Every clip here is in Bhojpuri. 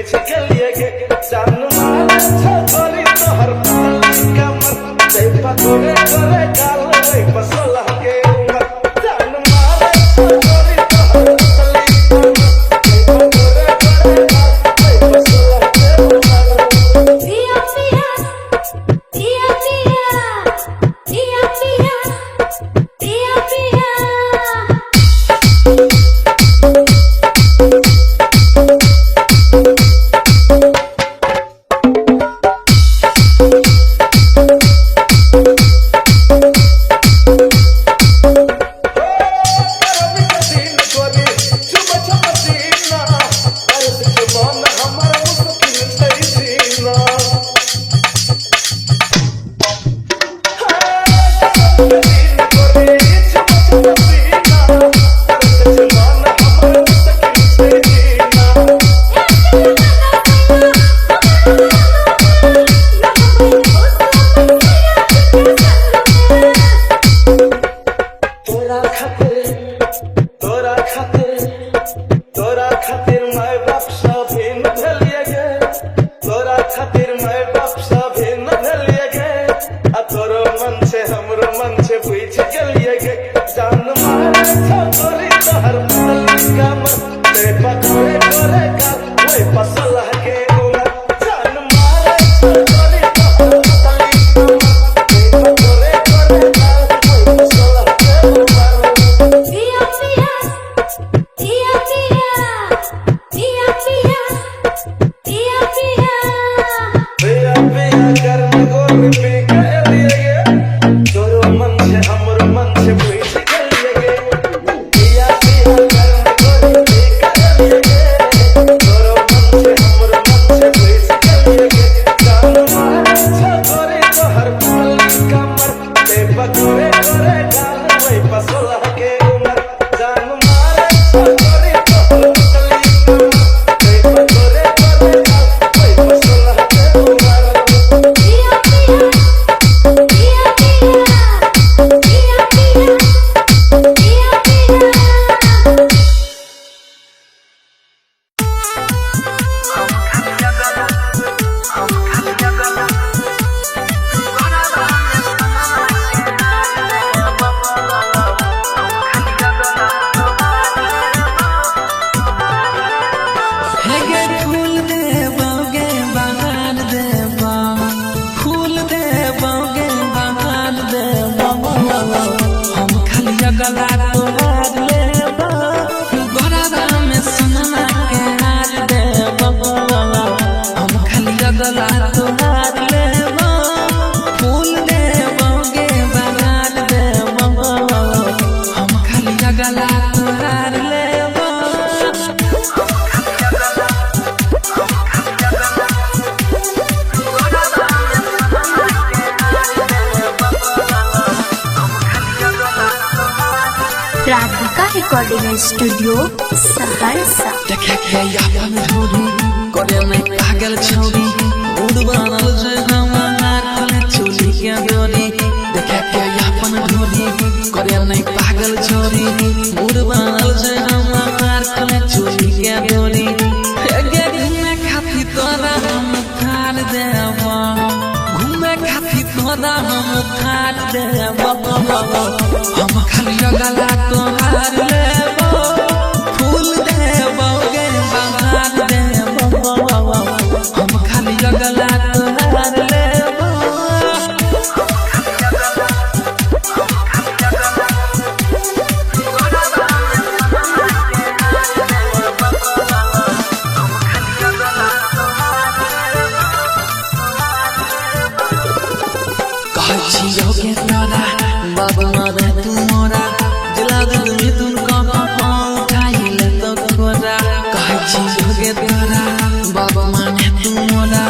पीछे के लिए के जान मारे छोरी तो हर पतली कमर जय पकोड़े करे गाल वही पसोला के उमर जान मारे छोरी तो हर पतली कमर जय पकोड़े करे गाल वही पसोला के उमर पिया पिया पिया पिया पिया पिया पिया तोरा खातिर मैं बक्सा भी न धलिए गे तोरा खातिर मैं बक्सा भी न धलिए गे आ तोरो मन से हमरो मन से पूछ गलिए गे जान मारे छोरी तो हर पतली कमर ते पकोड़े करे गाल वही पसला के उमर जान मारे छोरी तो हर पतली कमर ते पकोड़े करे गाल वही पसला के उमर पिया पिया पिया पिया पिया पिया पिया पिया पिया कर गोरी पी के लिए तोरो मन से हमरो मन से पूछ के लिए पिया पिया कर गोरी पी के लिए तोरो मन से हमरो मन से पूछ के लिए जान मारे छोरी तो हर पतली कमर ते पकोड़े करे गाल वही पसोला के उमर जान मारे छोरी तो हर पतली कमर ते पकोड़े करे गाल वही पसोला के उमर पिया पिया पिया पिया पिया पिया पिया हेगे फूल देबोगे बहार देबो फूल देबोगे बहार देबो हम खाली गला तोहार लेबो गोराबा में सोना के हार देबो हम खाली गला तोहार लेबो फूल देबोगे बहार देबो हम खाली गला तोहार लेबो राधिका रिकॉर्डिंग स्टूडियो सहरसा देखे के यापन धोरी करे नहीं पागल छोरी मूड बनल जे हमार खोले चोली के डोरी देखे के यापन धोरी करे नहीं पागल छोरी मूड बनल जे हमार खोले चोली के डोरी हेगे घूमे खाती तोरा हम खार देबो घूमे खाती तोरा हम खार देबो हम खाली गला तोहार लेबो फूल देबोगे बहार देबो हम खाली गला तोहार लेबो कहै छियोगे तोरा बाबू मारे तू मोरा दिला दिल में तुमको उठाई ले तो गोरा कहै छियोगे तोरा बाबू माने तू मोरा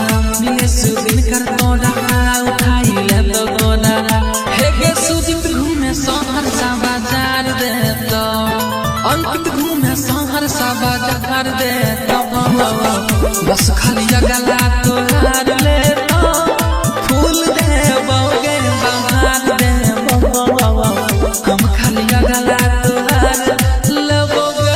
मिले सुदिन कर तोरा उठाई ले तो गोरा हेगे सुदिन घूमे शहर सा बाजार दे तो अंकित घूमे शहर सा बाजार दे तो बस खाली गला तोहार ले तो फूल देबोगे बहार देबो हम खाली गला तोहार लेबोगे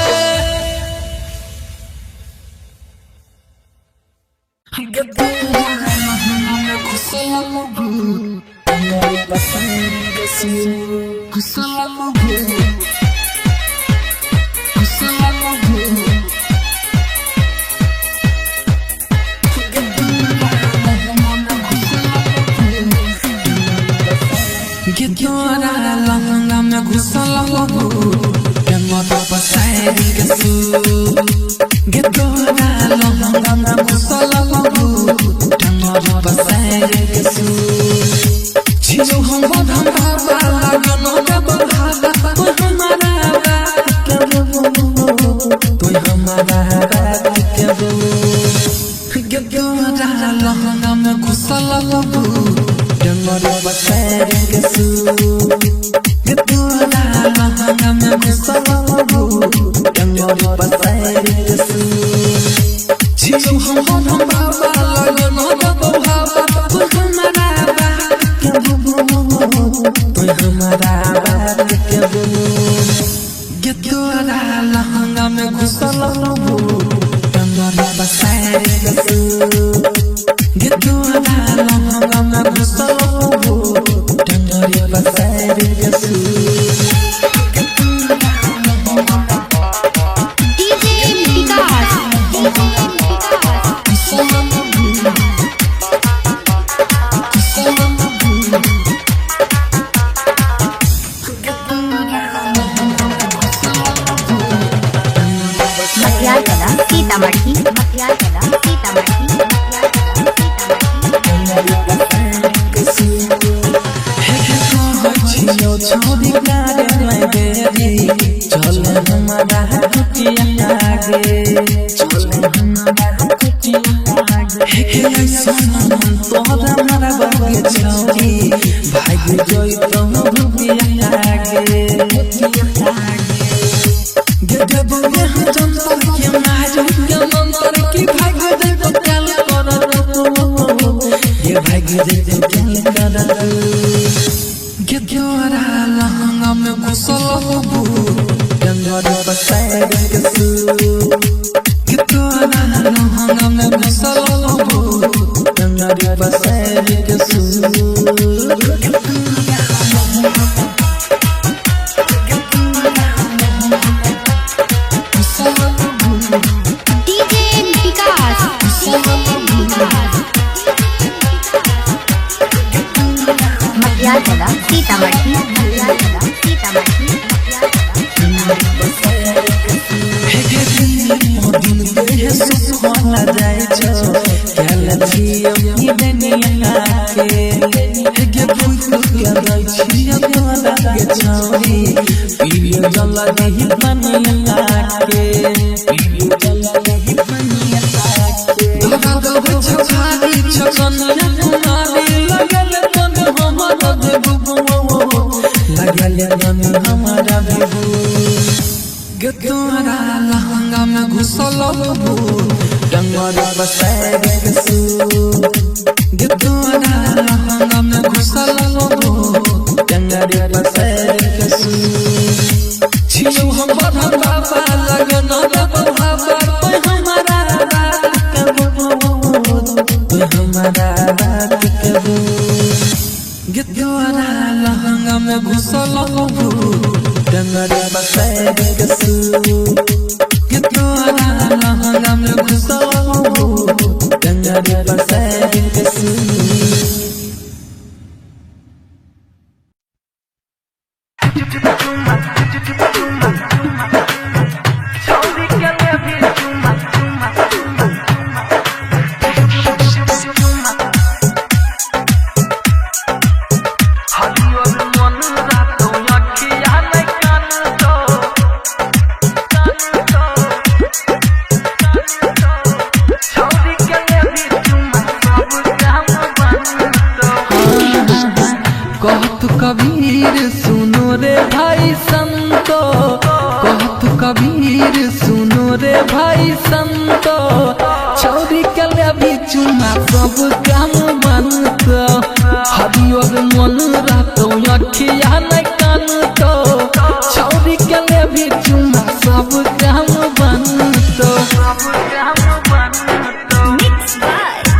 Mixed by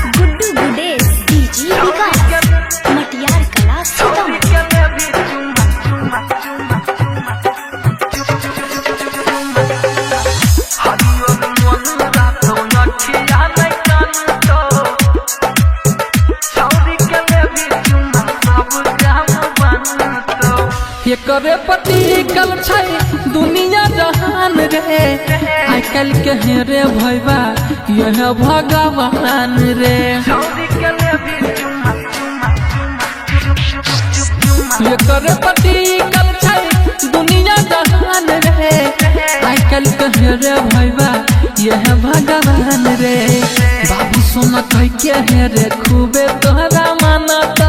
रे आजकल के हेरे भैया यह भगवान रे ये करे पति कल छै दुनिया जहान रे आजकल के हेरे भैया यह भगवान रे बाबू सोना कह के हेरे खूबे तोहरा मानत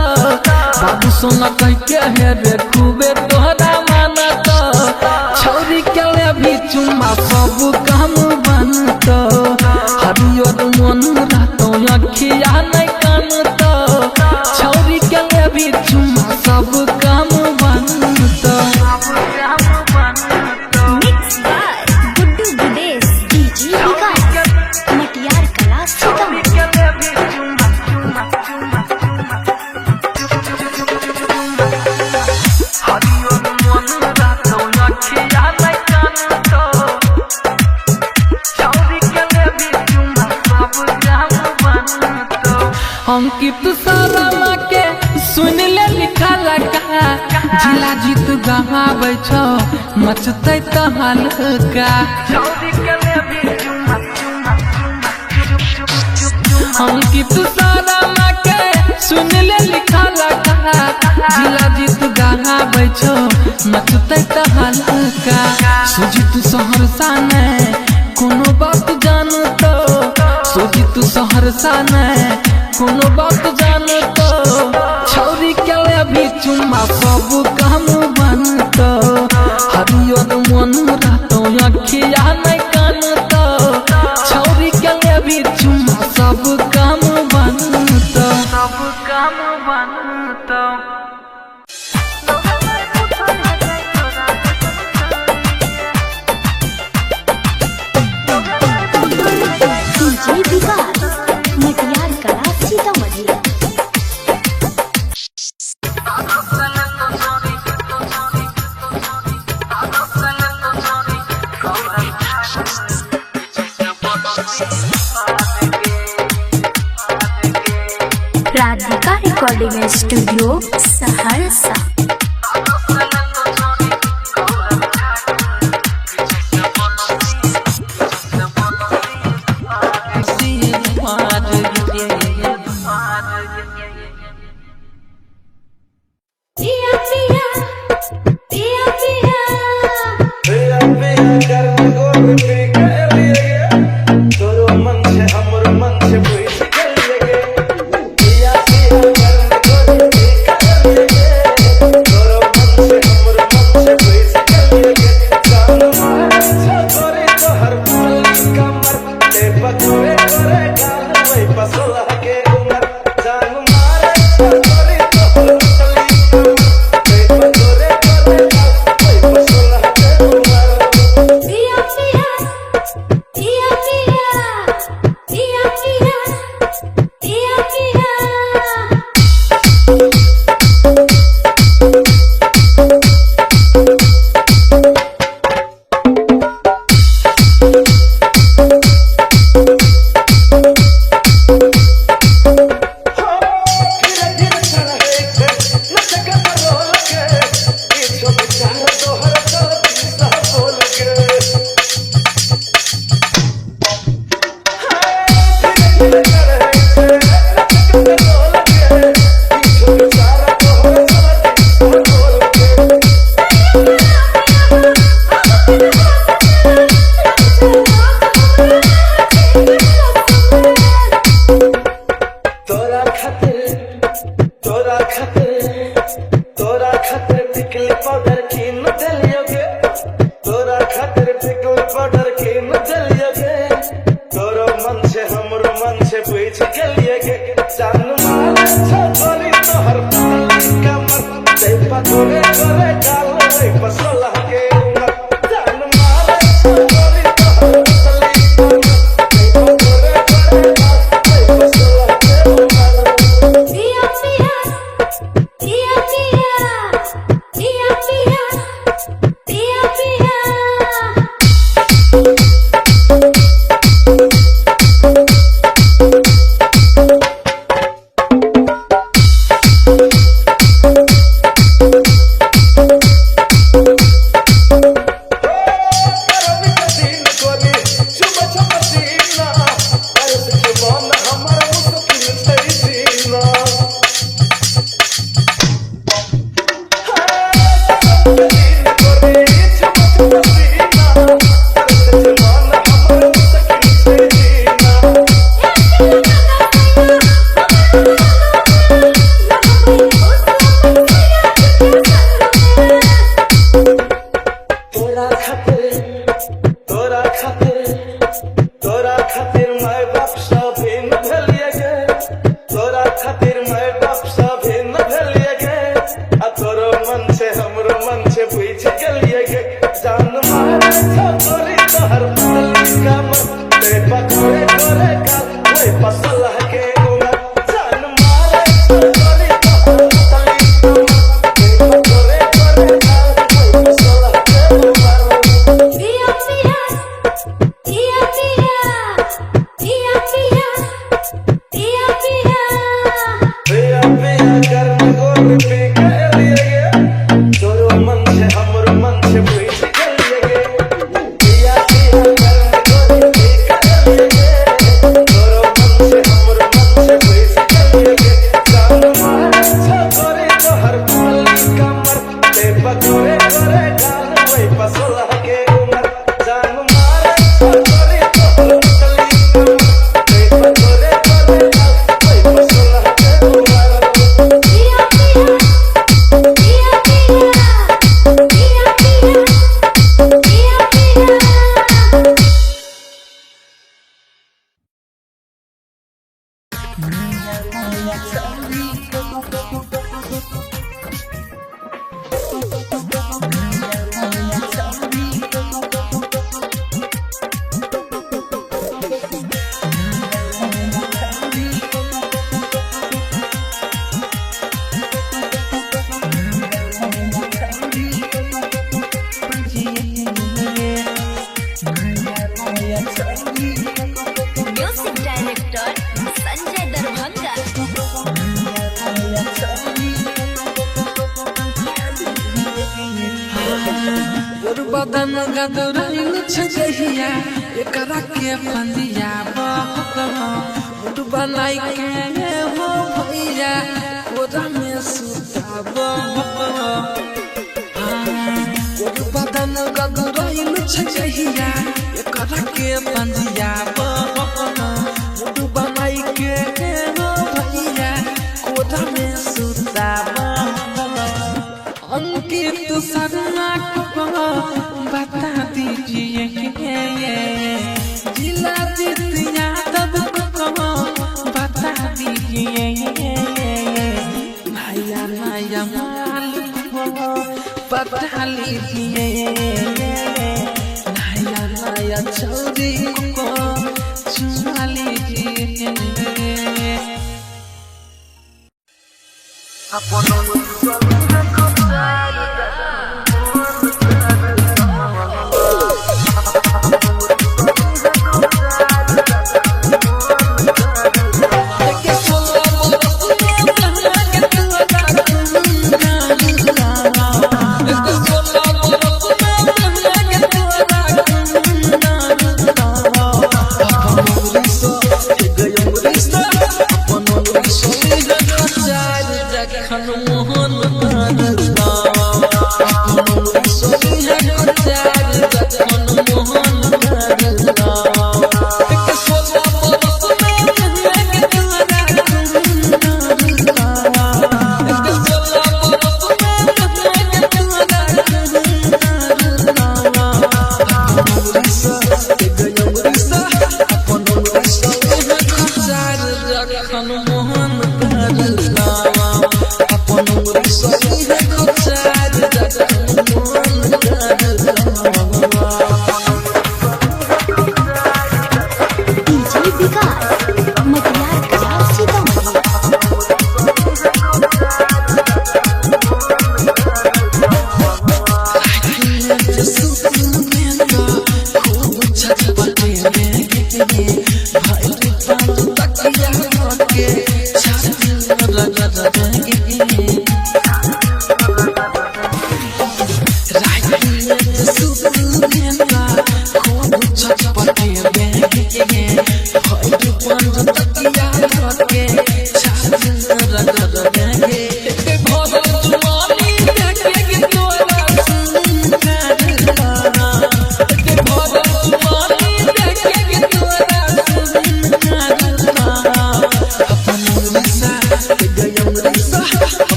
बाबू सोना कह के हेरे खूबे तोहरा मानत छौरी के ले भी चुम्मा सब काम बनत हरियर मन रहतो अखिया नहीं कानत छौरी के ले भी चुम्मा सब काम बनत mix by Guddu Gudesh DJ Vikas Matiyar Kala Sitamarhi. Ankit Sharma के सुन ले लिखा लगा जिला जीत गवाबै छौ मचतै तहलका अंकित शर्मा के सुन ले लिखा लगा जिला जीत गवाबै छौ मचतै तहलका सुजित सहरसा ने कोनो बात जानतो सुजित सहरसा ने कोनो बात जानतो छौरी के ले भी चुम्मा सब काम बनतो हरियर मन रहतो अखिया नहीं कानतो छौरी के ले भी चुम्मा सब काम बनतो DJ Vikas Matiyar Kala Sitamarhi. Radhika recording studio Saharsa. पिया पिया करन गोर पी के लिए तोरो मन से हमरो मन से पूछ के लिए पिया पिया करन गोर पी के लिए तोरो मन से हमरो मन से पूछ के लिए जान मारे छोरे तो हर पल कमर ते पतोरे करे गाल वही पसला के उमर जान मारे छोरे तो हर पल ते पतोरे करे गाल वही पसला के उमर तोरा खातिर टिकली पाउडर की न दलियोगे तोरा खातिर टिकली पाउडर की न दलियोगे तोरो मन से हमरो मन से पूछ गेलियोगे जान मारे छोरी तोहर पतली कमर ते पतोरे करे गाल रे पसला के उमर जान मारे छोरी तोहर पतली कमर ते पतोरे करे गाल रे पसला के उमर म्यूजिक डायरेक्टर संजय दरभंगा। बदन गदरैल छजहिया एकरा के फंदिया मुड बनाई के हो भैया कोरा में सुताब बदन गदरैल छजहिया एकरा के फंदिया मुड बनाई के हो भैया कोरा में सुताब अंकित शर्मा को बता दीजिए जिला जितिया तब को बता दीजिए नया नया माल को बता लीजिए नया नया चौरी को चुमा लीजिए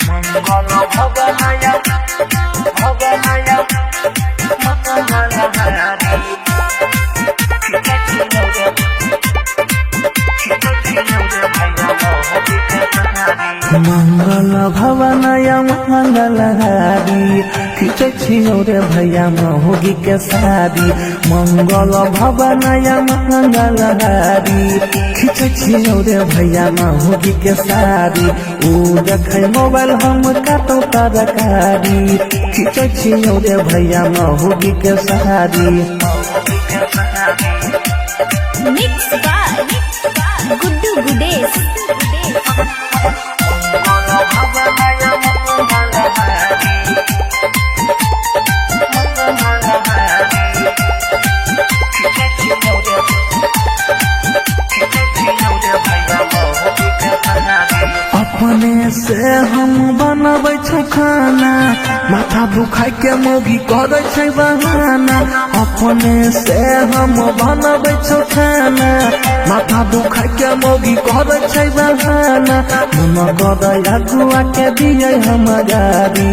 मंगल भगनया लहारी खींचे छियो रे भैया महुगी के साड़ी मंगल भवनया मंगल हारी खींचे छियो रे भैया महुगी के साड़ी ऊ देखे मोबाइल हम काटो तरकारी खींचे छियो रे भैया महुगी के साड़ी मिक्स बाय गुड्डू गुडेश अपने से हम बनबै छै खाना माथा दुखाय के मोगी करे छै बहाना अपने से हम बनबै छै खाना माथा दुखाय के मोगी करे छै बहाना मन करे अगुआ के दिए हम गाड़ी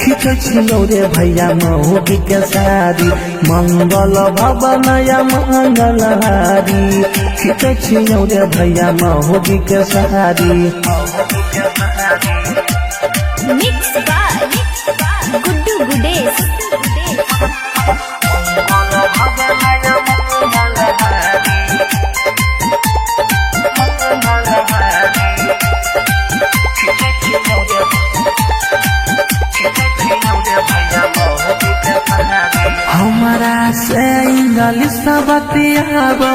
खींचे छियो रे भैया महुगी के साड़ी मंगल भवनया मंगल हारी खींचे छियो रे भैया महुगी के साड़ी मिक्स बाय गुड्डू गुडेश हमारा से इंग्लिश बतियाबो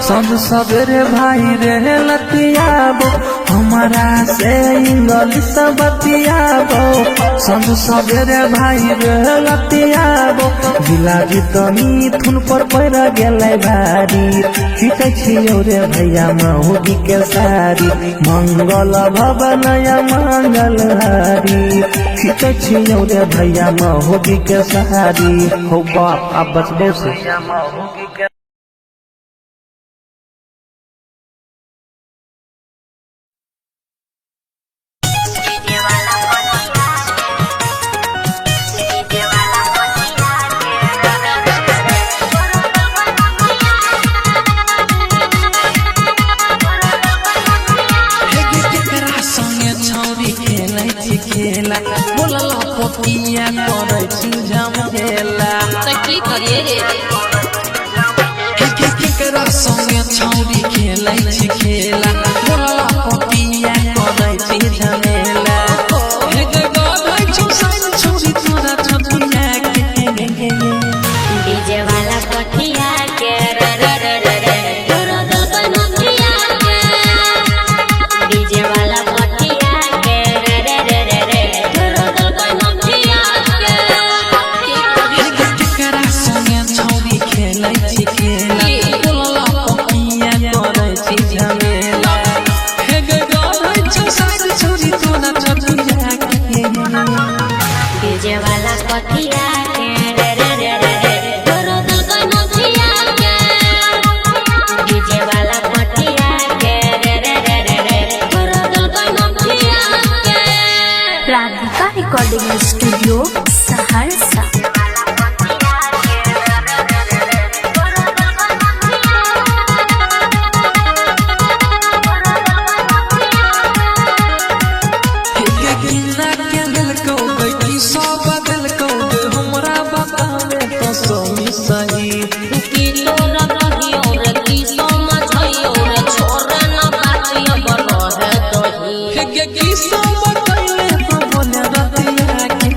संग सवेरे भाई रे लतियाबो हमारा से इंग्लिश बतियाबो संग सवेरे भाई रे लतियाबो जिला जितनी थुन पर पड़ गेलै भारी खींचे छियो रे भैया महुगी के साड़ी मंगल भवनया मंगल हारी खींचे छियो रे भैया महुगी के साड़ी हो बाप अब बचने से खेला बोलला पोतिया करे छी झमेला त की करिए रे केकरा संगे छौरी खेलै छी खेला बोलला पोतिया करे छी झमेला हे गो भाई छी साइन छौरी तोरा छतिया के डीजे वाला पटिया के रे रे रे रे रे तोरा दल बनतिया के डीजे वाला पटिया के रे रे रे रे रे तोरा दल बनतिया के केकरा संगे छौरी खेलै छी खेला बोलला पोतिया करे छी झमेला हे गो भाई छी साइन छौरी तोरा छतिया के डीजे वाला पटिया के रे रे रे रे रे तोरा दल बनतिया के डीजे वाला पटिया के रे रे रे रे रे तोरा दल बनतिया के राधिका रिकॉर्डिंग स्टूडियो सहरसा किना के दिलको बैठी सब दिलको हमरा बतावे तो सोमी सही की तोरा कहियो रे की समझइयो रे छोरा ना बातिया बनो है दही के की सब कइले तो बोले रतिया के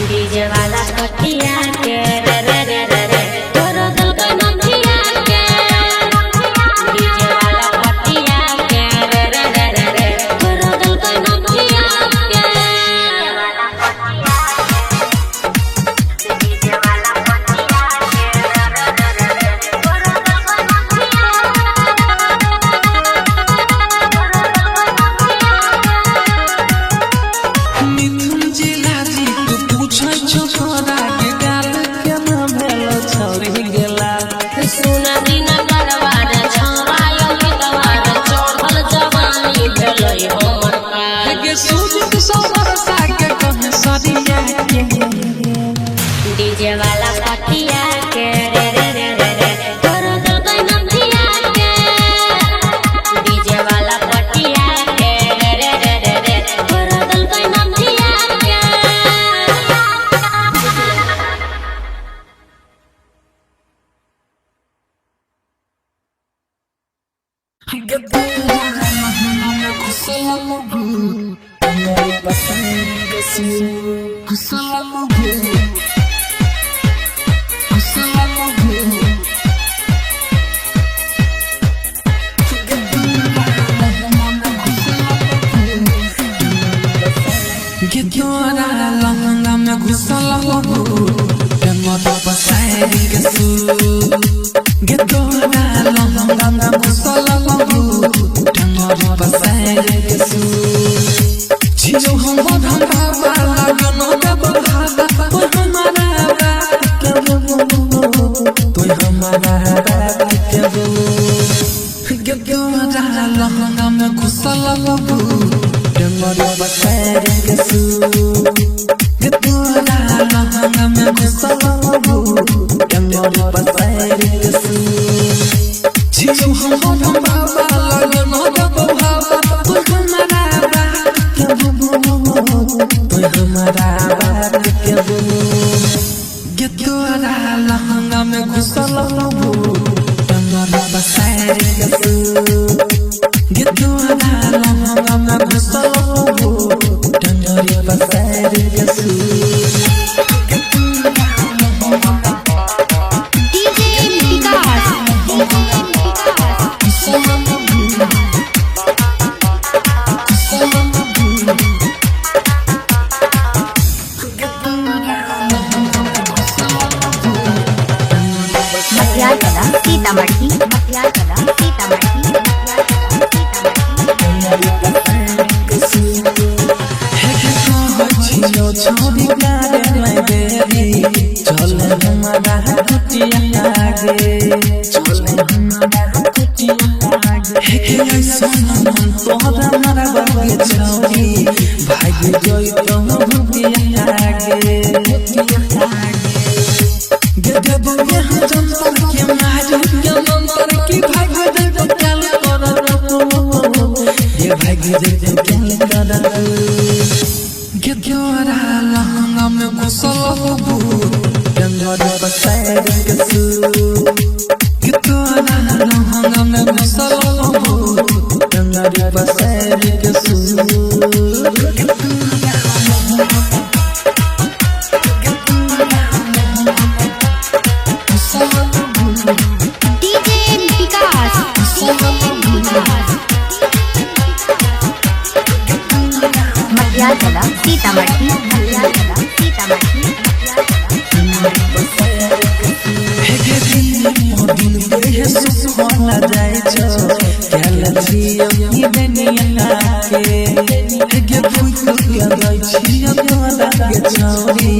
डीजे वाला पटिया के रे रे रे रे रे तोरा दल बनतिया के डीजे वाला पटिया के रे रे रे रे रे तोरा दल बनतिया के डीजे वाला पटिया Gedora langa me gusala logo Demoto pasai gesu Gedora langa me gusala logo Demoto pasai gesu Chiyo hum bodham baba lagno de bodhaba Toy hamara baat Toy hamara baat Gedora langa me gusala logo Demoto pasai gesu Gedora langa me gusala logo Demoto pasai gesu Chiyo hum bodham baba lagno de bodhaba Toy hamara baat Toy hamara baat Gedora langa me gusala logo Demoto pasai gesu Gedora langa me gusala logo Demoto pasai gesu DJ Vikas. मटियार कला सीतामढ़ी मटियार कला सीतामढ़ी छियो छोड़ी कारे मैं बेरी चले हमारा कुटिया आगे चले हमारा कुटिया आगे हे ऐसा मन तोहरा हमारा बगे छोड़ी भाग जोई तो भुटिया आगे गदे बोले हम जंतर के मारू के मंतर की भाग दे तो कल कर ये भाग दे तो कल कर Gedora langa me gusala logo Demoto pasai gesu Gedora langa me gusala logo Demoto pasai gesu DJ Vikas. मटियार कला सीतामढ़ी मटियार कला सीतामढ़ी हे गे दिन पे सुखला जाय छो केल छियो ई दुनिया के हे गे फुल के गई छियो तोरा के छोरी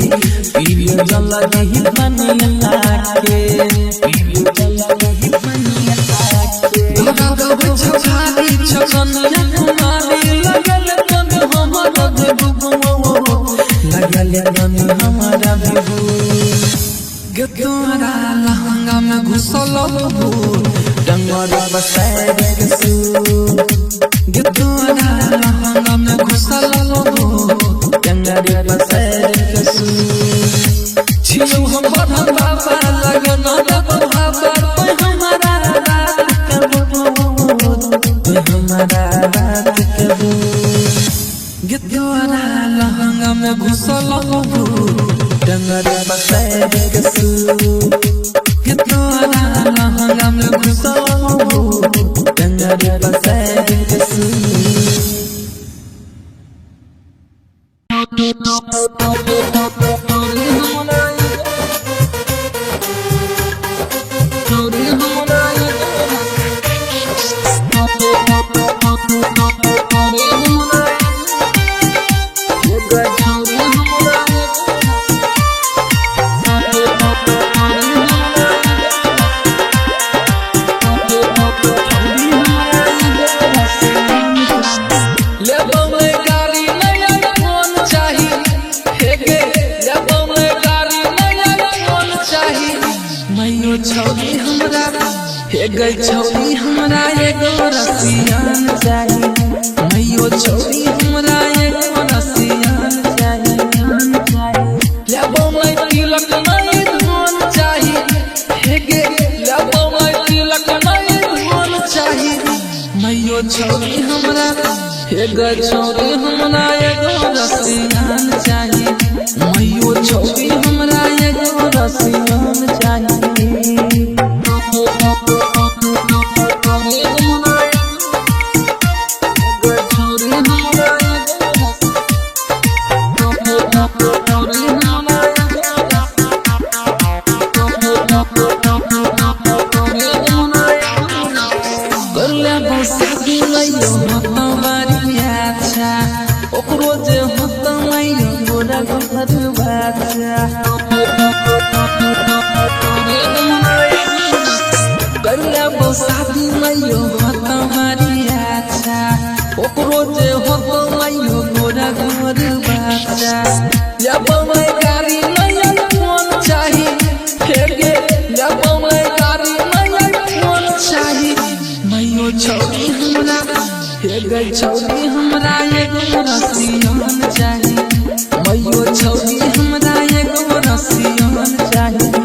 पीरियो जला दही बनिया के पीरियो जला दही बनिया के धरा दो छछारी छकनिया कुमारी लगल तन हमारा देबू लगल तन हमारा देबू Gedora langa me gusala logo Demoto pasai gesu Gedora langa me gusala logo Demoto pasai gesu Chiyo hum bodham baba lagno de bodhaba Toy hamara baat Toy hamara baat Gedora langa me gusala logo Demoto pasai gesu Gedora langa me gusala logo Demoto pasai gesu छौरी हमरा हे गई छौरी हमरा एगो रसियान चाही मैयो छौरी हमरा एगो रसियान चाही लेबो मैं तिलक नहीं धन चाही हे गे लेबो मैं तिलक नहीं धन चाही मैयो छौरी हमरा एगो छौरी हमरा एगो रसियान चाहिए मैयो छौरी हमरा एगो रसियान चाहिए ओकरो जे होता मैयो गोरा घर बाचा गल्ला बसादी मैयो होता मारिया अच्छा ओकरो जे होता मैयो गोरा घर बाचा जब मैं गाड़ी नया फोन चाही फेगे जब मैं गाड़ी नया फोन चाही मैयो छौरी हमरा एगो छौरी हमरा एगो रसियान चाहिए मैयो छौरी हमरा एगो रसियान चाहिए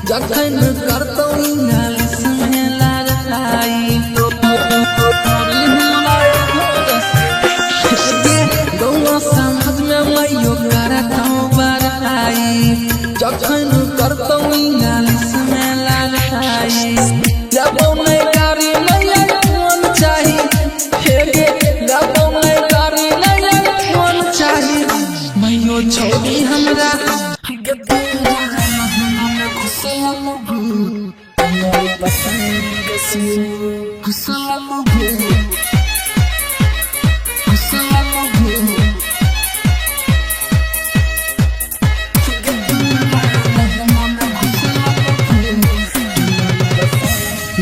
जखन करतौ इंग्लिश में लड़ाई गौवा समाज में मैयो करतौ बड़ाई जखन करतौ इंग्लिश में लड़ाई जब मैं गाड़ी नया फोन चाही हेगे जब मैं गाड़ी नया फोन चाही मैयो छौरी हमरा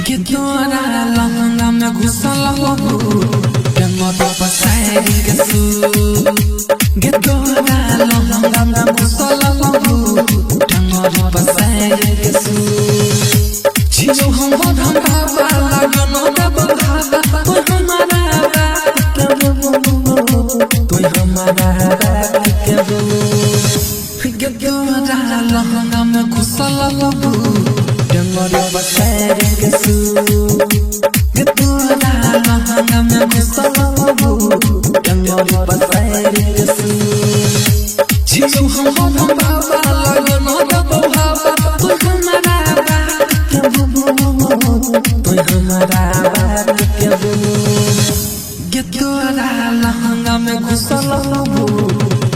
गिद्दोरा लहंगा में घुसल हो गंगों पसारी के सू गिद्दोरा लहंगा में घुसल हो गंगों पसारी के सू छियो हम बाबा लगनो दब बाबा तो हमारा बात के दो गिद्दोरा लहंगा में घुसल हो गंगों पसारी के सू गिद्दोरा लहंगा में घुसल हो गंगों पसारी के सू छियो हम बाबा लगनो दब बाबा तो हमारा बात के दो गिद्दोरा लहंगा में घुसल हो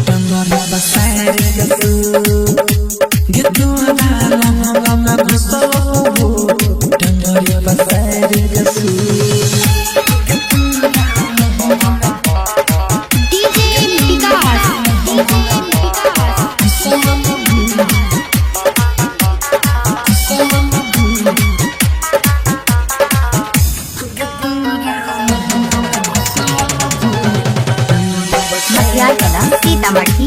गंगों पसारी के सू गिद्दोरा लहंगा में घुसल हो गंगों पसारी के सू सीतामढ़ी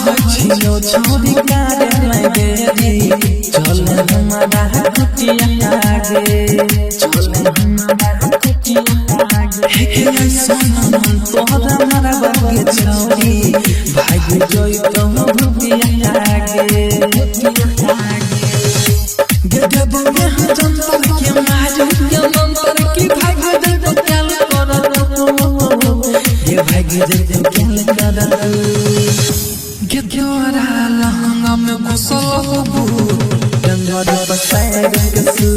छोड़ी कारे लगे चल हमारा कुटिया आगे चल हमारा कुटिया आगे सोना मन तोहरा हमारा बागे छोड़ी भाग जोई तो भूपिया आगे गजब में हम जनता के मारू के मंत्र की भाग दे तो क्या करो ये भाग दे तो क्या करो गिद्दोरा लहंगा में घुसल हो गंगों पसारी के सू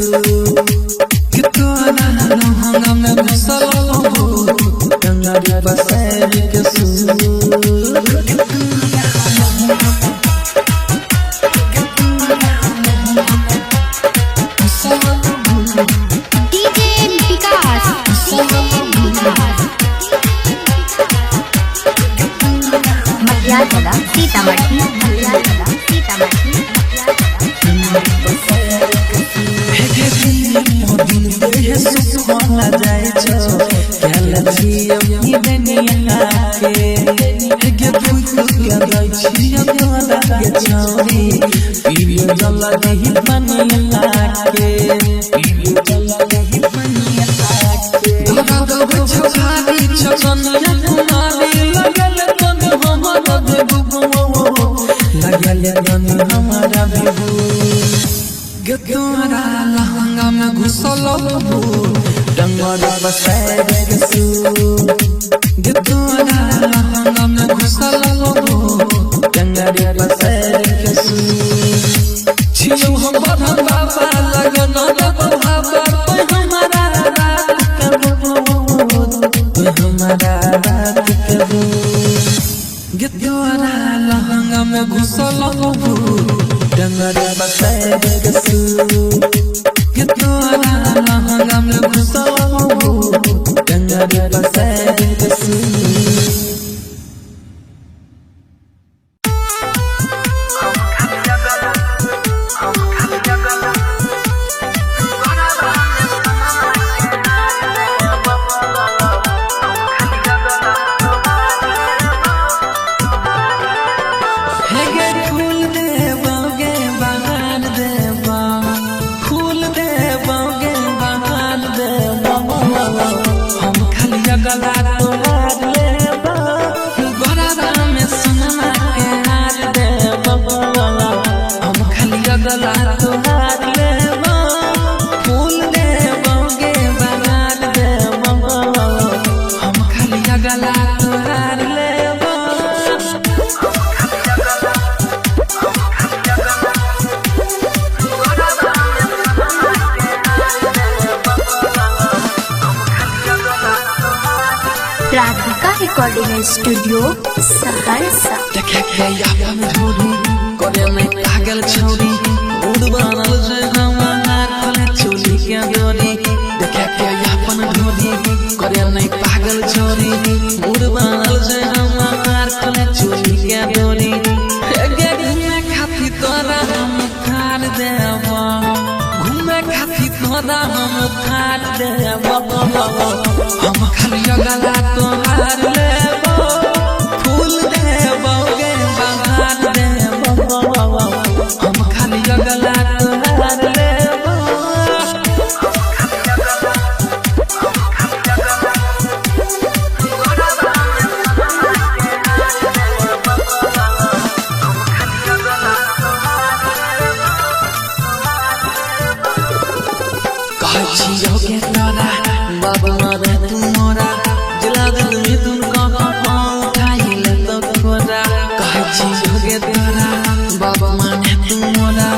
गिद्दोरा लहंगा में घुसल हो गंगों पसारी के सू सीतामढ़ी दिल सुख जाए छो क्या लजियो ये दुनिया छौरी पियो जल दही बनिया के पियो जल दही बनिया के धरा दब छौरी छकनिया कुमारी लगल तन हमारा बेबू लगल तन हमारा बेबू गे तोरा लहंगा में घुसल बबू डंगर बसैर के सू गे तोरा लहंगा में घुसल बबू डंगर बसैर के सू छियो हम बढ़न बाबा लगन बाबा कोई हमारा रात के बबू कोई हमारा रात के बबू गे तोरा लहंगा में घुसल बबू डंगर बसैर के सू गे तोरा लहंगा में घुसल बबू डंगर बसैर के सू गला तोहार लेबा गोरारा में सोनमा के हार देबा हम खाली गला तोहार लेबा फूल देबा गे बहार देबा हम खाली गला तोहार लेबा राधिका रिकॉर्डिंग स्टूडियो सहरसा देखे के अपन ढोरी करे में पागल छौरी मूड बनल जे हमार खोले चोली के डोरी देखे के अपन ढोरी करे में पागल छौरी मूड बनल जे हमार खोले चोली के डोरी गे घूमे खाती तोरा हम थार देबा घूमे खाती तोरा हम थार देबा हम खाली गला तोहार लेबा फूल देबा गे बहार देबा हम खाली गला तोहार लेबा कहै छियौ गे तोरा बाबा रे तू मोरा जिला दिल में तुमको उठाई ले तो खोरा कहै छियौ गे तोरा बाबा माने तू मोरा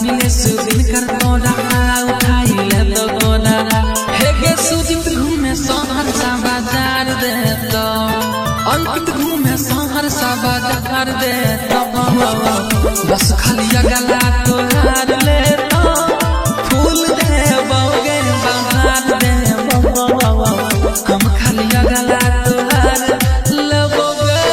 मिले सुदिन कर तोरा उठाई ले तो खोरा हे गे सुदित घूमे शहर सा बाजार दे तो अंकित घूमे शहर सा बाजार दे तो बस खाली गला तोहार ले तो फूल देबा गे बहार देबा हम खाली गला तोहार लेबो गे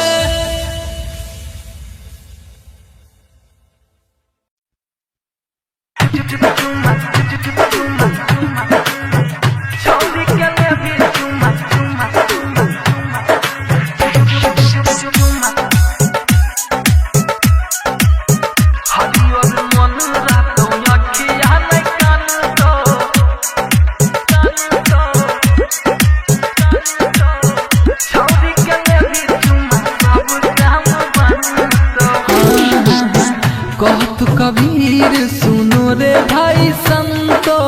कहत कबीर सुनो रे भाई संतो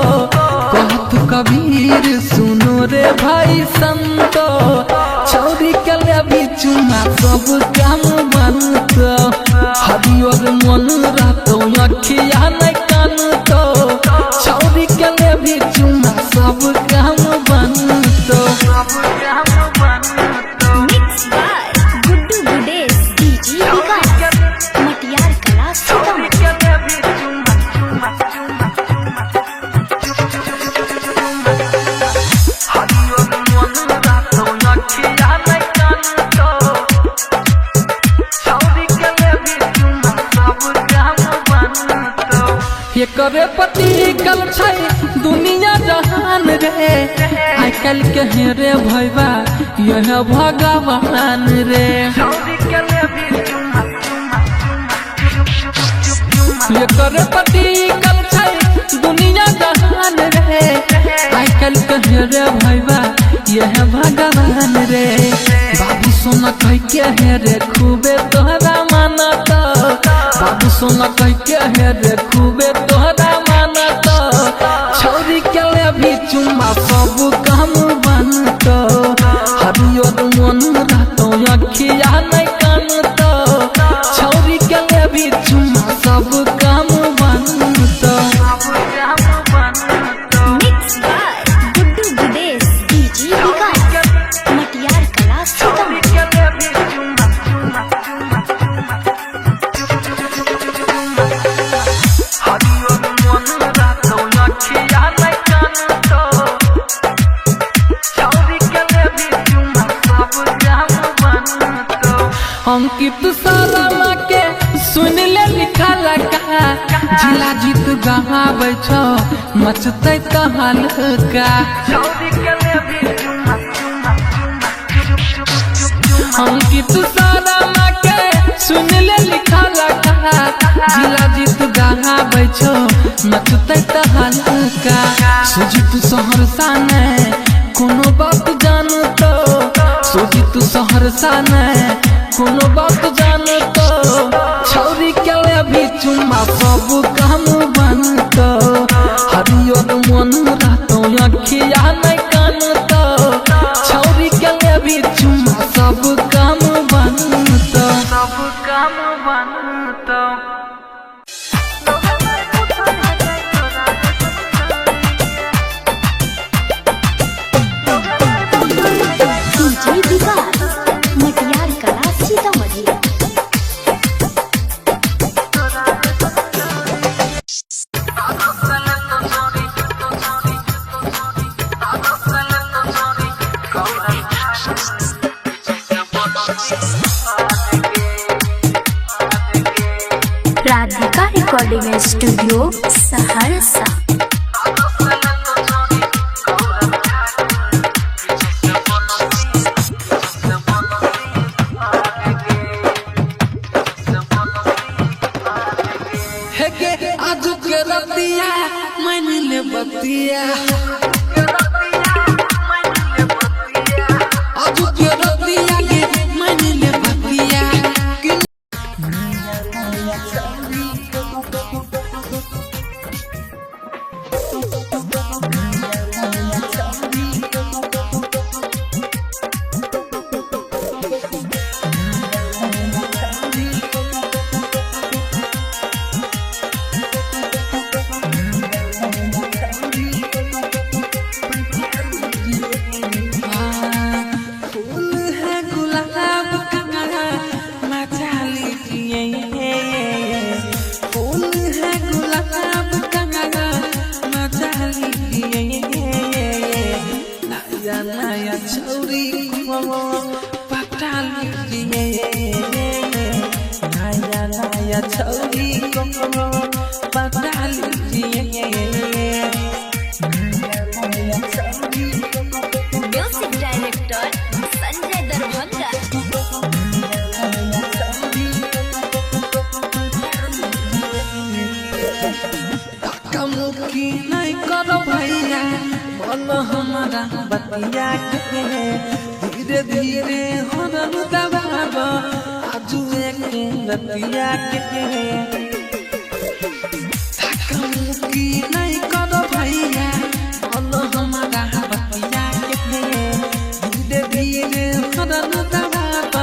कहत कबीर सुनो रे भाई संतो छौरी के लेबी चुमा सब काम बनतो हरियर मन रहतो अखिया नै कानतो छौरी के लेबी चुमा सब काम बनतो mix by Guddu गुडेस DJ Vikas Matiyar कला एकरे पति कल छै दुनिया जहान रे आइ काल के हेरे भैबा यह भगवान रे ये करे पति कल छै दुनिया जहान रे आई कल कहे रे भैया यह भगवान रे बाबू सोना कह के है रे खूबे तोहरा मानत बाबू सोना कह के है रे खूबे तोहरा मानत छौरी के ले भी चुम्मा सब काम बनत हरियर मन रहतो अखिया नहीं कानत छौरी के ले भी चुम्मा सब काम बनत मिक्स बाय गुड्डू विदेश डीजे विकास मटियार कला सीतामढ़ी अंकित सारा के सुन ले लिखा लगा जिला जीत गहाबै छौ मचतै तहल का अंकित सारा के सुन ले लिखा लगा जिला जीत गहाबै छौ मचतै तहल का सुजीत सहरसा ने कोनो बात जानतो सुजीत सहरसा ने कोनो बात जानतो छौरी के ले भी चुम्मा सब काम बनतो हरियर मन रहतो अखिया नहीं कानतो छौरी के ले भी चुम्मा सब काम बनतो DJ Vikas Matiyar Kala Sitamarhi Radhika recording studio Saharsa हे के आज के रतिया मन ले बतिया आज के रतिया के मन ले बतिया फूल है गुलाब का मचा लीजिए फूल है गुलाब का मचा लीजिए नया नया छौरी को पटा लीजिए नया नया छौरी को पटा लीजिए म्यूजिक डायरेक्टर संजय दरभंगा कमुकी नहीं करो भैया मन हमारा बतिया के धीरे धीरे हरन दबाब आजू एक रतिया के कमुकी नहीं करो भैया मन हमारा बतिया के धीरे धीरे हरन दबाब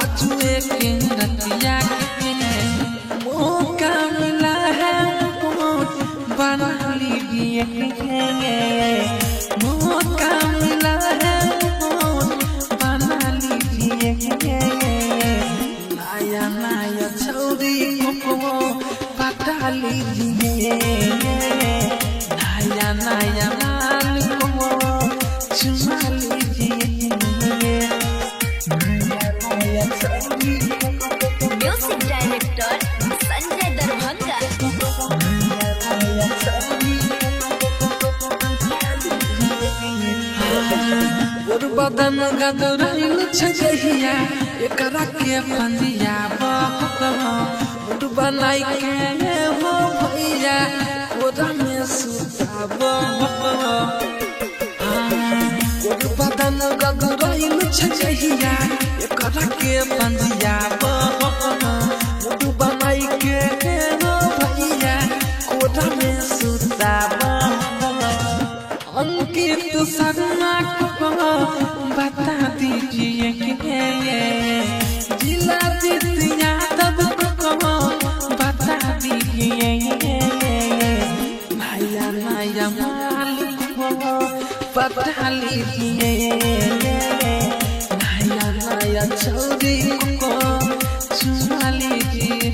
आजू एक रतिया के मौका मिला है बना लीजिए मौका मिला है बना लीजिए नया नया छौरी को पटा लीजिए नया नया माल को चुमा लीजिए नया नया छौरी म्यूजिक डायरेक्टर संजय दरभंगा बदन गदरैल छजहिया एकरा के पंदिया मुड बनाई के हो भैया कोरा में सुताब बदन गगरैल छजहिया एकरा के पंजियाब मुड बनाई के हो भैया कोरा में सुताब अंकित शर्मा को बता दीजिए कि जिला जितिया तब को बता दीजिए नया नया माल को बता लीजिए नया नया चौरी को चुमा लीजिए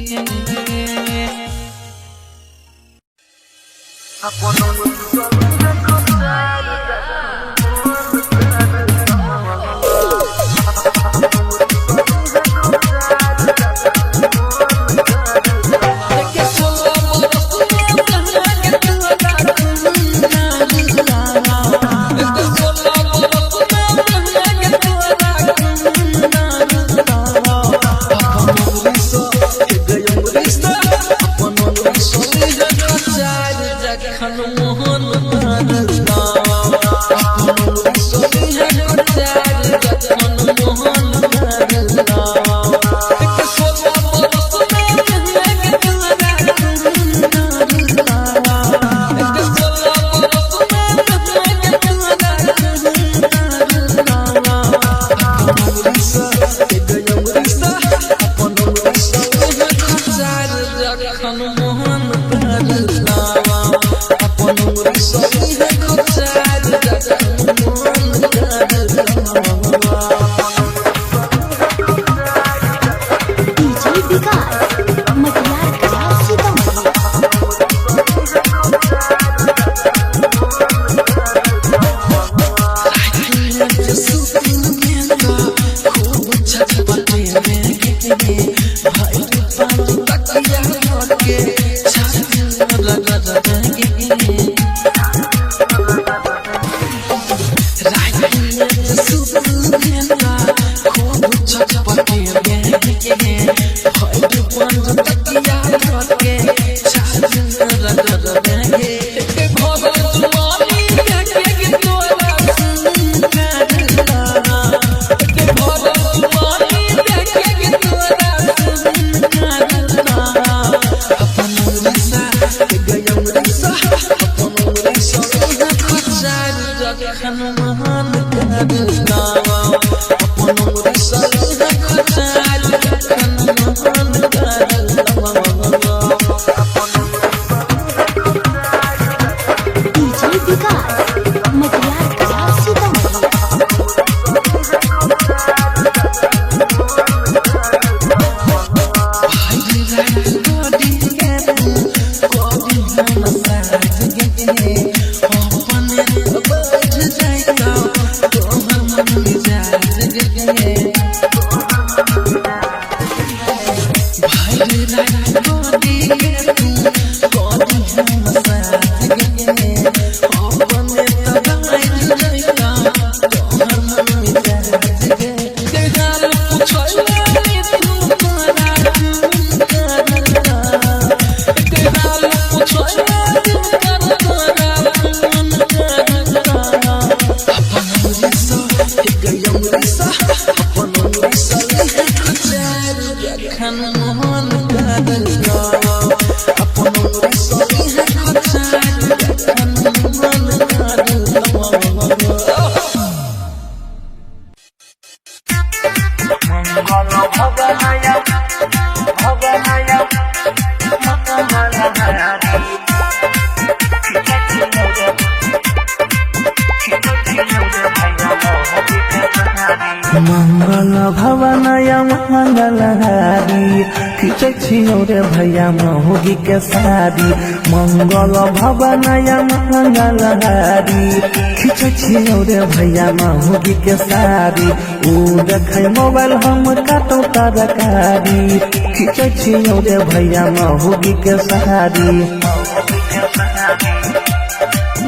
मंगल भवनय मंगलहारी खींचे छियो रे भैया महुगी के साड़ी मंगल भवनय मंगलहारी खींचे छियो रे भैया महुगी के साड़ी ऊ देखे मोबाइल हम काटो तरकारी खींचे छियो रे भैया महुगी के साड़ी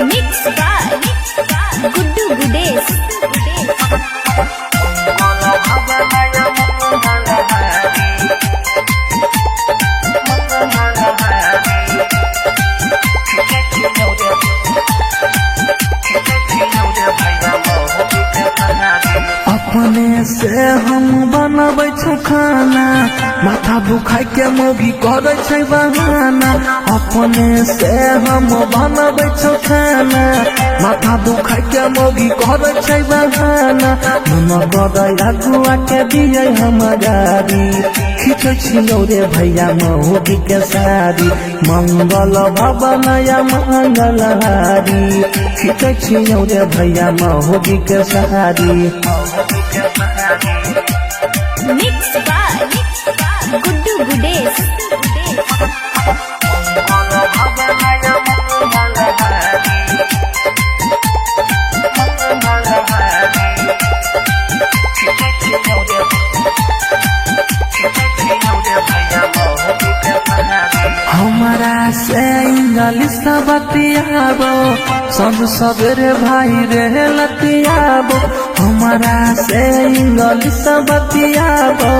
मिक्स बाय गुड्डू गुडेश खाना माथा दुखाई के मोगी करे छै बहाना अपने से हम बनबै छौ खाना माथा दुखाई के मोगी करे छै बहाना मन करे अगुआ के दिए हम गाड़ी खींचे छियौ रे भैया मोगी के साड़ी मंगल भवन या मंगल हारी खींचे छियौ रे भैया मोगी के sari Mixed by Guddu Gudesh. हमारा से इंग्लिश बतियाबो सब सवेरे भाई रे लतियाबो हमारा से इंग्लिश बतियाबो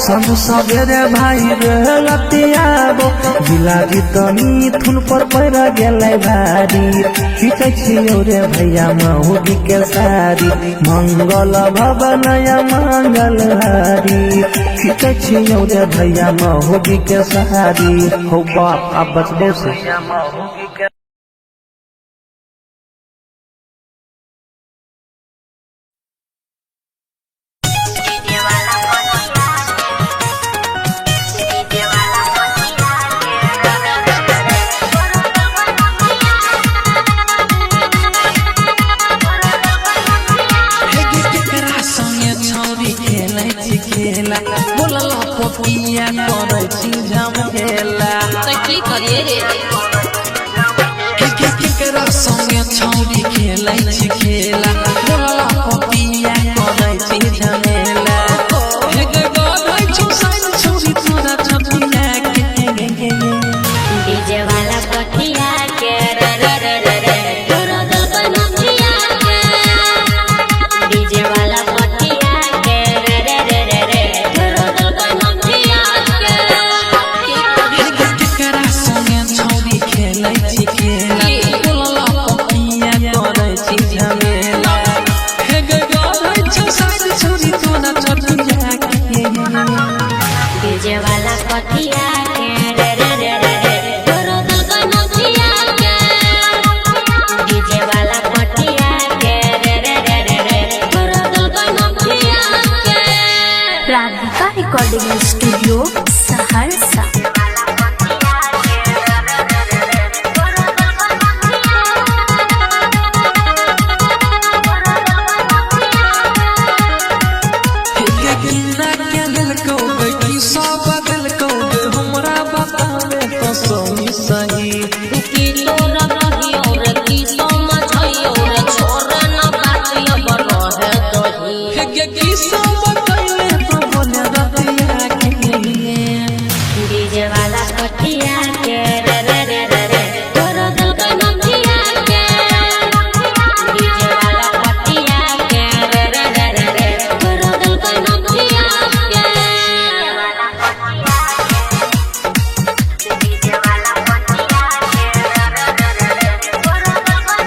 सब सवेरे भाई रे लतियाबो जिलाबी तनी थुन पर पड़ गेलै भारी खींचे छियौ रे भैया महुगी के साड़ी मंगल भवन या मंगल हारी खींचे छियौ रे भैया महुगी के साड़ी हो बाप अब बचबो से बोलला पोपिया करे छी झमेला तो की करिए रे केकरा संगे छौरी खेलै छी खेला बोलला पोपिया करे छी झमेला हे गे गई छी साइन छौरी तोरा छपिया के डीजे वाला पटिया के रे रे रे रे रे तोरा दिल का नथिया के डीजे वाला पटिया के रे रे रे रे रे तोरा दिल का नथिया के केकरा संगे छौरी खेलै छी खेला बोलला पोपिया करे छी झमेला हे गे गई छी साइन छौरी तोरा छपिया के डीजे वाला पटिया के रे रे रे रे रे तोरा दिल का नथिया के डीजे वाला पटिया के रे रे रे रे रे तोरा दिल का नथिया के राधिका रिकॉर्डिंग स्टूडियो सहरसा। हमरा बतावे तो सही की तोरा रहियो रे की समझियो रे छोरा ना बातिया बनो है दही हे गे की सब कहले तो बोले रतिया के डीजे वाला पटिया के रे रे रे रे रे तोरा दिल का नथिया के डीजे वाला पटिया के रे रे रे रे रे तोरा दिल का नथिया के डीजे वाला पटिया के रे रे रे रे रे तोरा दिल का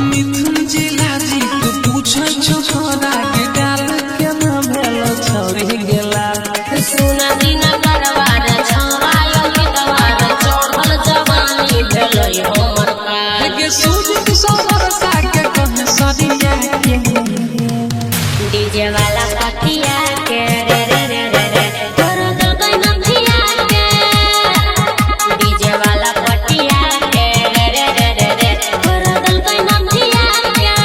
मिथुन जिला जी तू पूछै छौ छोरा के गाल के ना भेलो छौरी गेला सुना दीना करवार छवायो गीतवार चढ़ल जवानी भेलै हमर हे पार गे सूझ सबर सा के कह सरिया के डीजे वाला पटिया के रे रे रे रे रे तोरा दिल का नथिया के डीजे वाला पटिया के रे रे रे रे रे तोरा दिल का नथिया के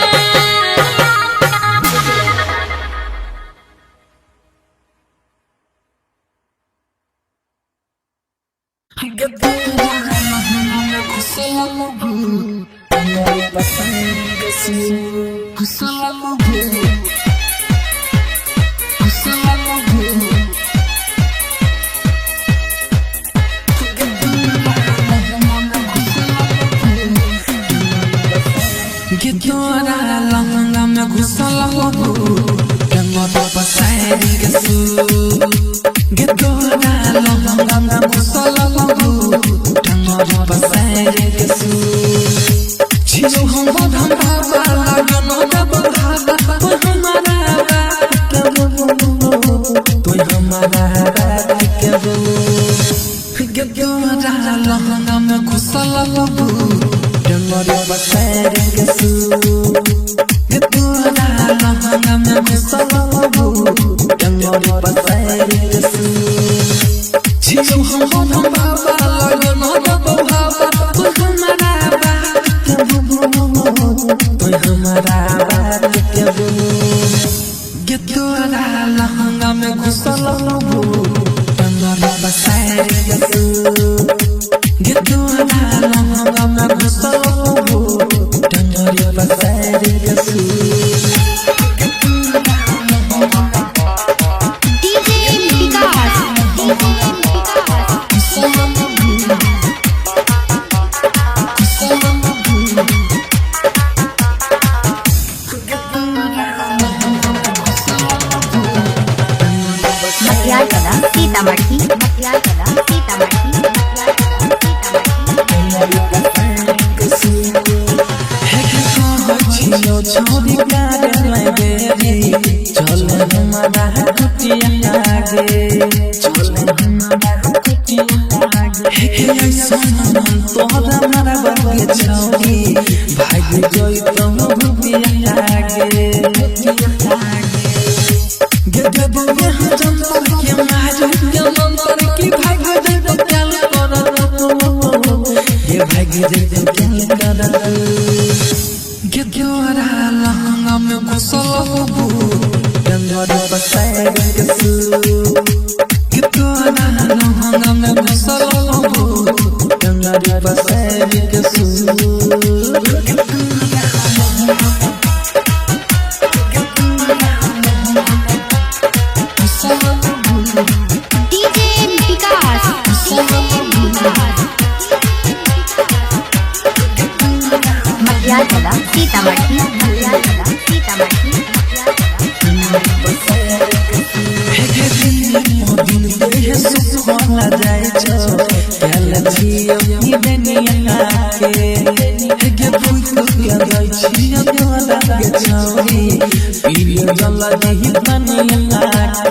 तोरा लहंगा में घुसल हो कमर पसारी के सू गे तोरा लहंगा में घुसल हो कमर पसारी के सू छियो हम हमारा रात के वो गे तोरा लहंगा में घुसल बबू डंगरी बसैर के सू गे तोरा लहंगा में घुसल बबू डंगरी बसैर के सू छियो हम बाबा लगन हो बाबा तू हमारा बात के बबू तू हमारा बात के बबू गे तोरा लहंगा में घुसल बबू डंगरी बसैर के सू गे तोरा लहंगा में घुसल बबू डंगरी बसैर के सू डीजे विकास मटियार कला सीतामढ़ी मटियार कला सीतामढ़ी छियो छोरी कार में बेरी चले हमारा कुटिया आगे चले हमारा कुटिया आगे हे ऐसा मन तोरा हमारा बगे छोरी भाग जोई तो भुतिया आगे गे गे बगे हम के मारू के मंतर की भाग जाई तो क्या कर ये भाग जाई तो क्या कर गे तोरा लहंगा में घुसल बबू डंगरी बसैर के सू गे तोरा लहंगा में घुसल बबू डंगरी बसैर के सू डीजे विकास मटियार कला सीतामढ़ी मटियार कला सीतामढ़ी दिन देह सुखला जाय छो कैल छियो ई दुनिया के गे भूख के जाय छियो तोरा के छौरी पीलियो जल नहीं बनिया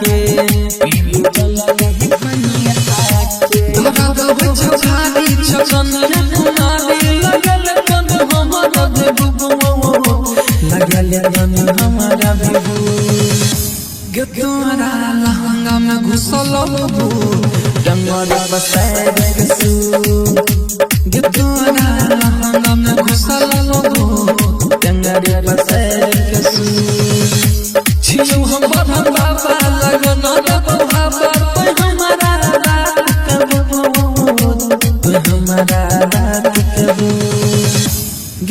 के पीलियो जल नहीं बनिया के धगा दब छाड़ी छकनिया कुमारी लगल कन हमरा देबू लगल कन हमरा देबू गे तोरा लहंगा में घुसल बबू डंगरी बसैर के सू गे तोरा लहंगा में घुसल बबू डंगरी बसैर के सू छियो हम बाबा लगन हो बाबा तू हमारा रात के बबू तू हमारा रात के बबू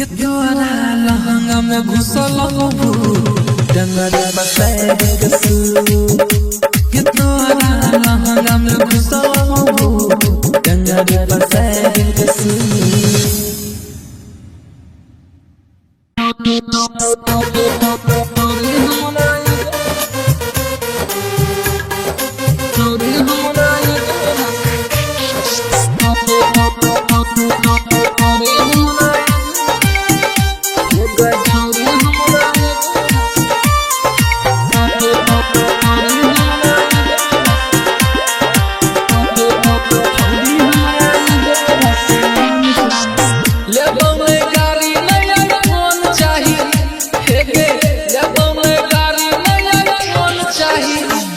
गे तोरा लहंगा में घुसल बबू डंगरी बसैर के सू गे तोरा लहंगा में घुसल बबू डंगरी बसैर के सू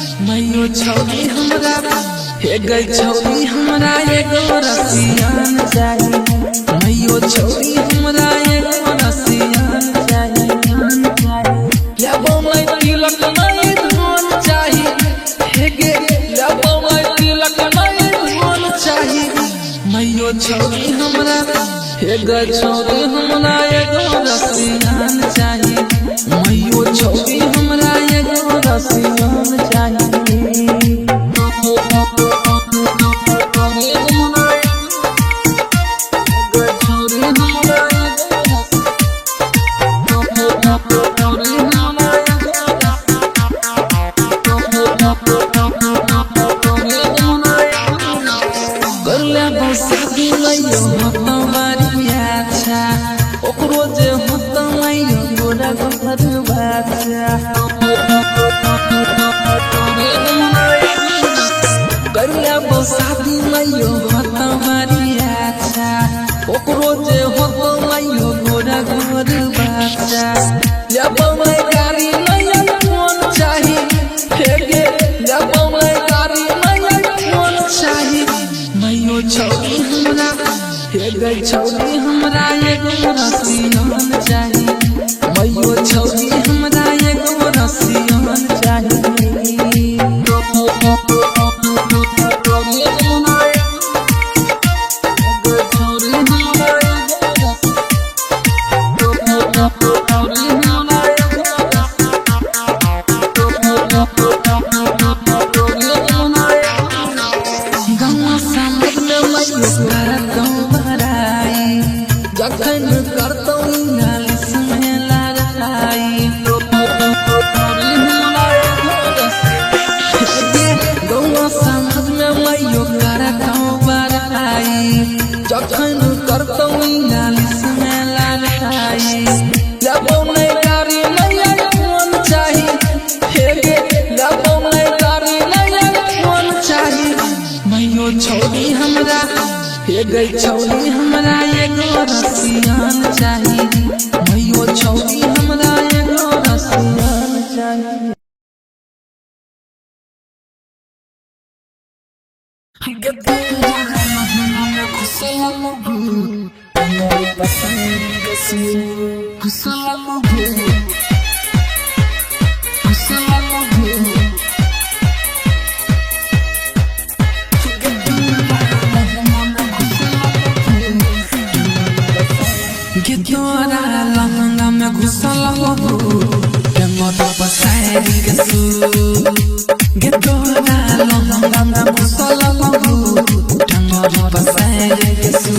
छौरी हमरा हे गई छौरी हमरा एगो रसियान चाही मैयो छौरी हमरा एगो रसियान चाही लेबो मैं तिलक नहीं धन चाही हे गे लेबो मैं तिलक नहीं धन चाही मैयो छौरी हमरा हे गई छौरी हमरा एगो रसियान चाही मैयो छौरी हमरा एगो रसियान चाही छौरी हमरा एगो रसियन चाही मैयो छौरी हमरा एगो रसियन चाही जखन करतौ नालिस में लड़ाई गौवा समाज में मैयो करतौ बड़ाई जखन करतौ नालिस में लड़ाई लेबौ नहीं गाड़ी नहीं फोन चाही हेगे लेबौ नहीं गाड़ी नहीं फोन चाही मैयो छौरी हमरा हे गई छौरी हमरा एगो रसियन चाही मैयो छौरी हमरा एगो रसियन चाही गिद्दोरा लहंगा में घुसल हो गंगोटा पसारी के सू गिद्दोरा लहंगा में घुसल हो गंगोटा पसारी के सू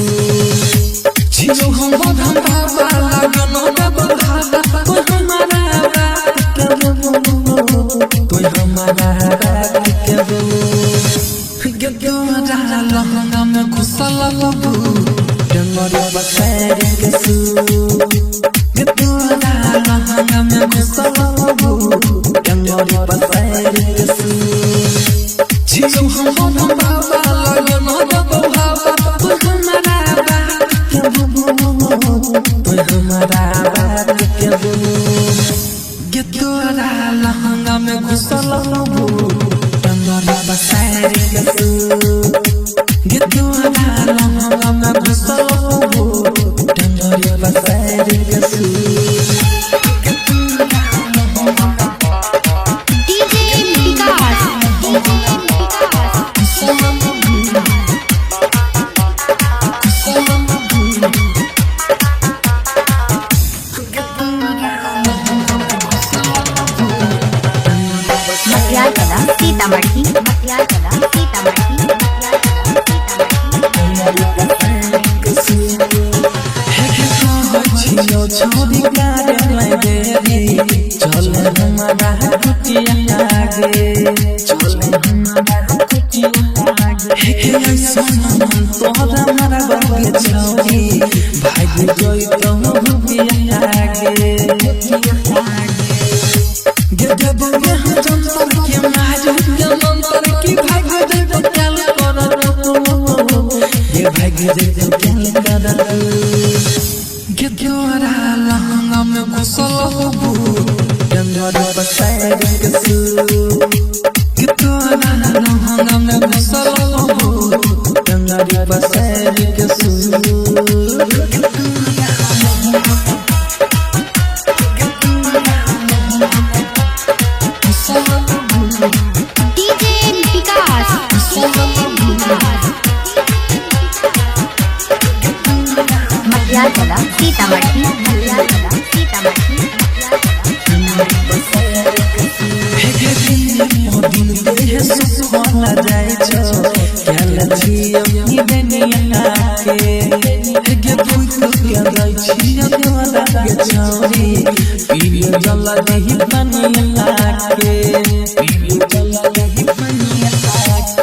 छियो हम बधम बाबा लगनो दे बधादा कोई हमारा रात के कोई हमारा रात के गिद्दोरा लहंगा में घुसल हो गंगोटा पसारी के सू गिद्दोरा लहंगा में घुसल हो गंगोटा पसारी के सू छियो हम बधम बाबा लगनो दे बधादा कोई हमारा रात के कोई हमारा रात के गिद्दोरा लहंगा में घुसल हो गंगोटा पसारी के सू गिद्दोरा लहंगा में घुसल हो गंगोटा पसारी के सू मटियाला सीतामढ़ी मटियाला सीतामढ़ी छियो छोरी गारे में देरी चले हमारा कुटिया आगे चले हमारा कुटिया आगे हे सोना मन तोहरा हमारा बगे छोरी भाग जोई तो भूपिया आगे गे बगे हम जंतर के मारू के मंतर की भाग दे तो चल कर ये भाग दे तो चल कर गिद्दोरा लहंगा में घुसल हो गंगोटा पसारी के सू गिद्दोरा लहंगा में घुसल हो गंगोटा पसारी के सू मटियाला सीतामढ़ी मटियाला सीतामढ़ी दिन देह सुखना जाय छो केल छियम दुनिया के गे भूख के जाय छियम तोरा के छौरी पीलियो जल दही बनिया के पीलियो जल दही बनिया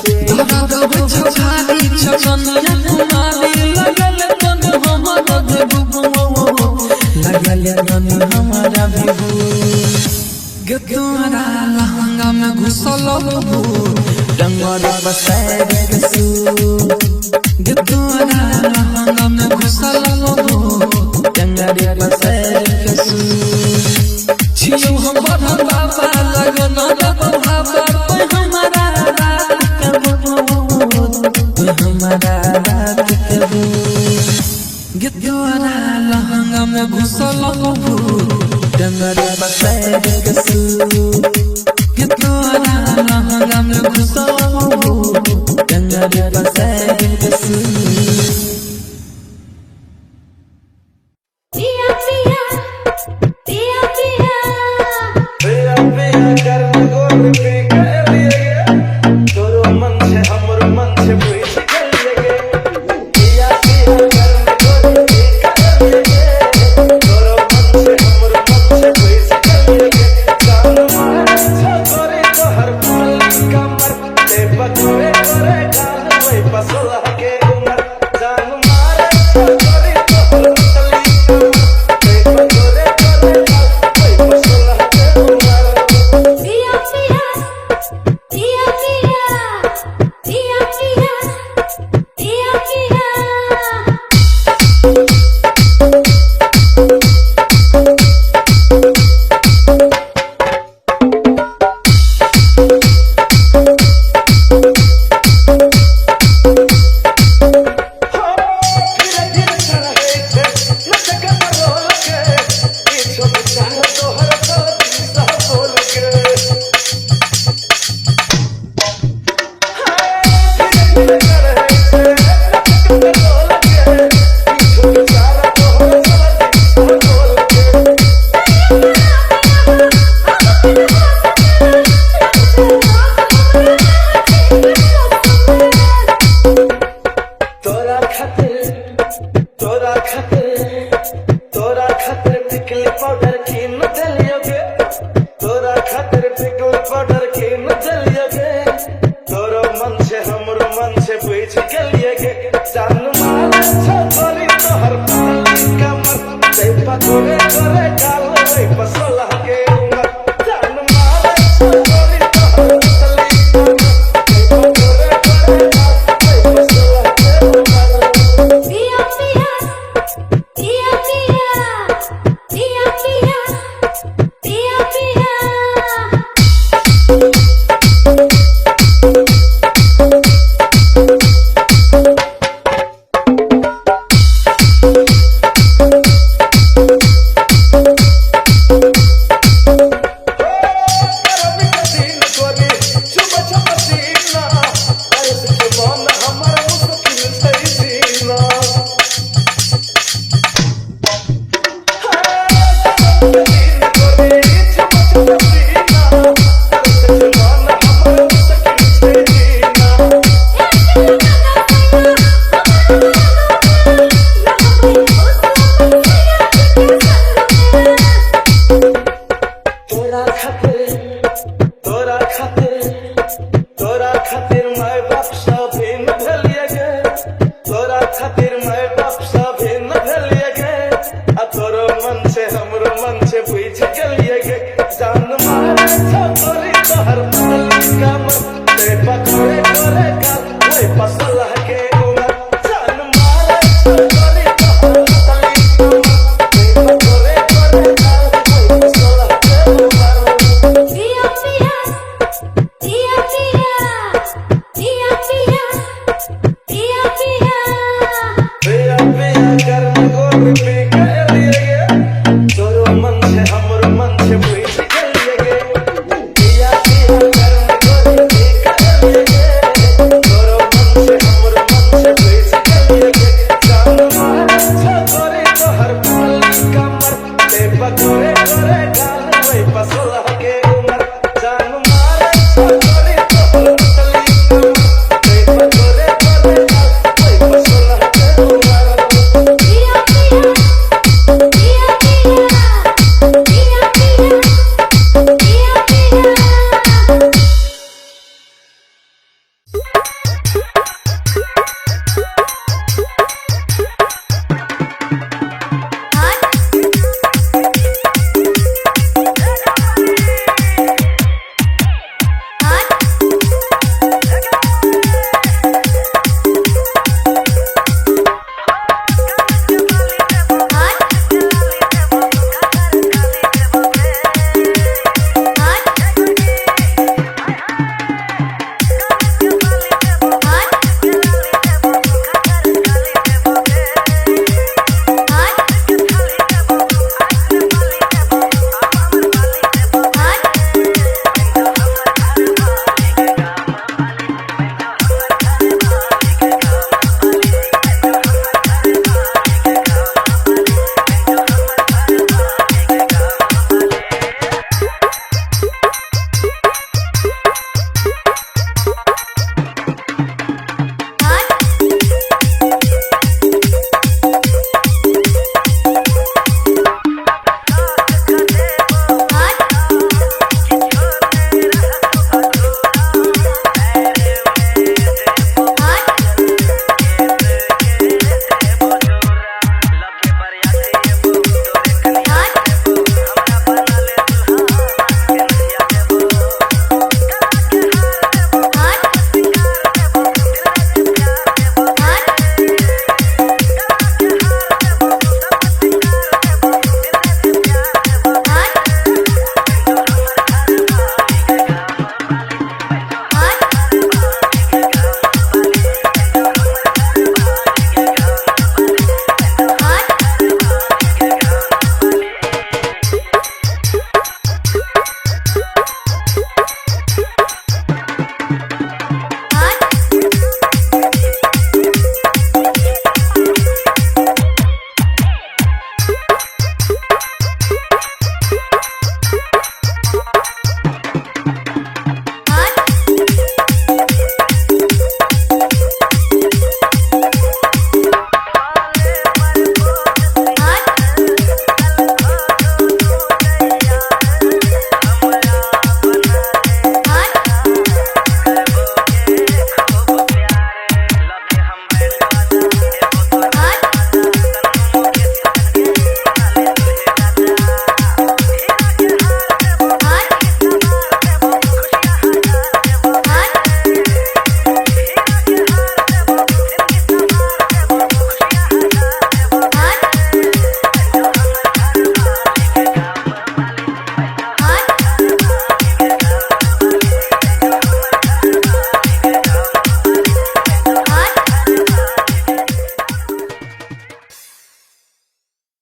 के धरा दब छछारी छकनिया कुमारी लगल तन हमर देबू लगल तन हमारा बेबू गिद्दोरा लहंगा में घुसल हो गंगोटा पसारी के सू गिद्दोरा लहंगा में घुसल हो गंगोटा पसारी के सू छियो हम बधम बाबा लगनो दे बधादा कोई हमारा रात के कोई हमारा रात के डंगर बसाए कसू कि तोरा लहंगा में घुसो डंगर बसाए कसू पिया पिया पिया पिया पिया पिया करन गोरी पी के लिए तोरो मन से हमरो मन से पूछ के लिए पिया पिया करन गोरी पी के लिए तोरो मन से हमरो मन से पूछ के लिए जान मारे छोरी तो हर पल कमर ते बचवे करे गाल वही पसला के उमर जान मारे छोरी तो हर पल कमर ते बचवे करे गाल वही पसला के उमर पिया पिया पिया पिया पिया पिया पिया धीरे धीरे चला है नचक रोल के पीछे चाह तो हर पल सा बोल के धीरे धीरे चला है नचक रोल के पीछे चाह तो हर पल सा बोल के तोरा खातिर पिकल पाउडर कीन दलियोगे तोरा खातिर पिकल पाउडर कीन दलियोगे तोरो मन से हमरो मन से पूछ के लिएगे जान मारे छोरी तो हर पल कमर ते पकोड़े करे गाल वही पसला के उमर जान मारे छोरी तो हर पल कमर ते पकोड़े करे गाल वही पसला के उमर पिया पिया पिया पिया पिया पिया पिया